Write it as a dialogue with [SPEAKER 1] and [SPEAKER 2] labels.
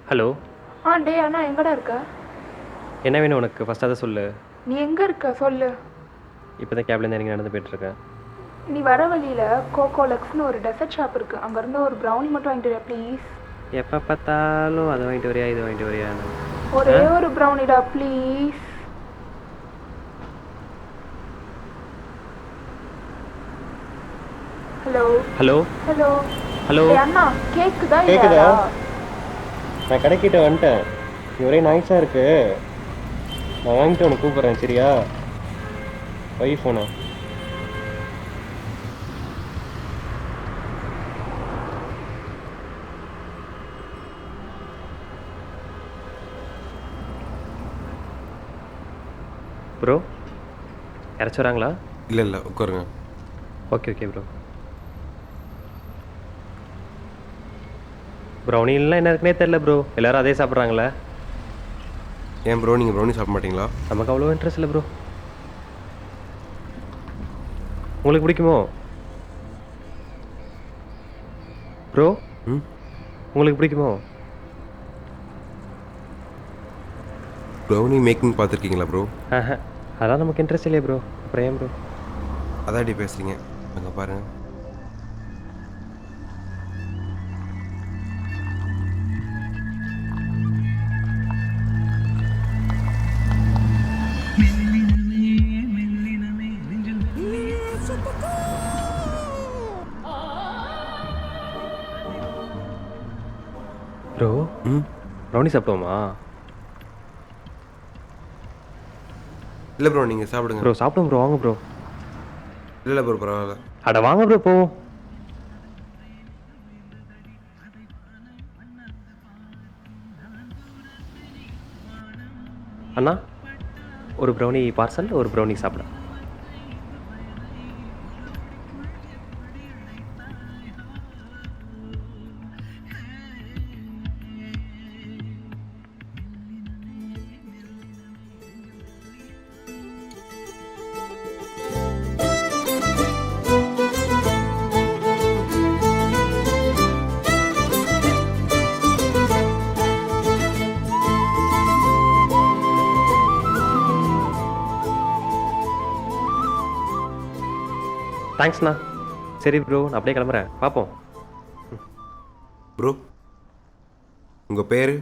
[SPEAKER 1] Hello.
[SPEAKER 2] டேய் அண்ணா எங்கடா இருக்க?
[SPEAKER 1] என்ன வேணும் உனக்கு? ஃபர்ஸ்ட் அதை சொல்லு.
[SPEAKER 2] நீ எங்கே இருக்க சொல்லு.
[SPEAKER 1] இப்போ தான் கேப்லேருந்து இறங்கி நடந்து போயிட்டுருக்கேன்.
[SPEAKER 2] நீ வர வழியில் கோகோலக்ஸ்னு ஒரு டெசர்ட் ஷாப் இருக்குது, அங்கேருந்து ஒரு ப்ரௌனி மட்டும் வாங்கிட்டு வரியா ப்ளீஸ்?
[SPEAKER 1] எப்போ பார்த்தாலும் அதை வாங்கிட்டு வரியா இது வாங்கிட்டு வரியா?
[SPEAKER 2] ஒரே ஒரு ப்ரௌனிடா please. Hello
[SPEAKER 1] hello
[SPEAKER 2] hello
[SPEAKER 1] hello.
[SPEAKER 2] அண்ணா கேக்குதா?
[SPEAKER 1] கேட்குதா? நான் கடைக்கிட்ட வந்துட்டேன். இது ஒரே நாய்ஸாக இருக்கு. நான் வாங்கிட்டு உனக்கு கூப்பிட்றேன் சரியா? வை ஃபோனா. ப்ரோ யாராச்சும் வராங்களா?
[SPEAKER 3] இல்லை இல்லை உட்காருங்க.
[SPEAKER 1] Okay okay bro. ப்ரௌனிலாம் என்ன இருக்குன்னே தெரில ப்ரோ, எல்லோரும் அதே சாப்பிட்றாங்களே.
[SPEAKER 3] ஏன் ப்ரோ நீங்கள் ப்ரௌனி சாப்பிட மாட்டீங்களா?
[SPEAKER 1] நமக்கு அவ்வளோ இன்ட்ரெஸ்ட் இல்லை ப்ரோ. உங்களுக்கு பிடிக்குமோ ப்ரோ?
[SPEAKER 3] ம்
[SPEAKER 1] உங்களுக்கு பிடிக்குமோ?
[SPEAKER 3] ப்ரௌனி மேக்கிங் பார்த்துருக்கீங்களா ப்ரோ?
[SPEAKER 1] அதெல்லாம் நமக்கு இன்ட்ரெஸ்ட் இல்லையே ப்ரோ. அப்புறம் ஏன் ப்ரோ?
[SPEAKER 3] அதான் இப்படி பேசுகிறீங்க. அங்கே பாருங்கள்.
[SPEAKER 1] ப்ரோ
[SPEAKER 3] ம்
[SPEAKER 1] ப்ரௌனி சாப்பிடுவோமா?
[SPEAKER 3] இல்லை ப்ரோ நீங்கள் சாப்பிடுங்க.
[SPEAKER 1] ப்ரோ சாப்பிடுவோம் ப்ரோ, வாங்க ப்ரோ.
[SPEAKER 3] இல்லை ப்ரோ பரவாயில்ல.
[SPEAKER 1] அட வாங்க ப்ரோ போவோம். அண்ணா ஒரு ப்ரௌனி பார்சல், ஒரு ப்ரௌனி சாப்பிட. தேங்க்ஸ்ண்ணா. சரி ப்ரோ நான் அப்படியே கிளம்புறேன், பார்ப்போம்.
[SPEAKER 3] ப்ரோ உங்கள் பேர்?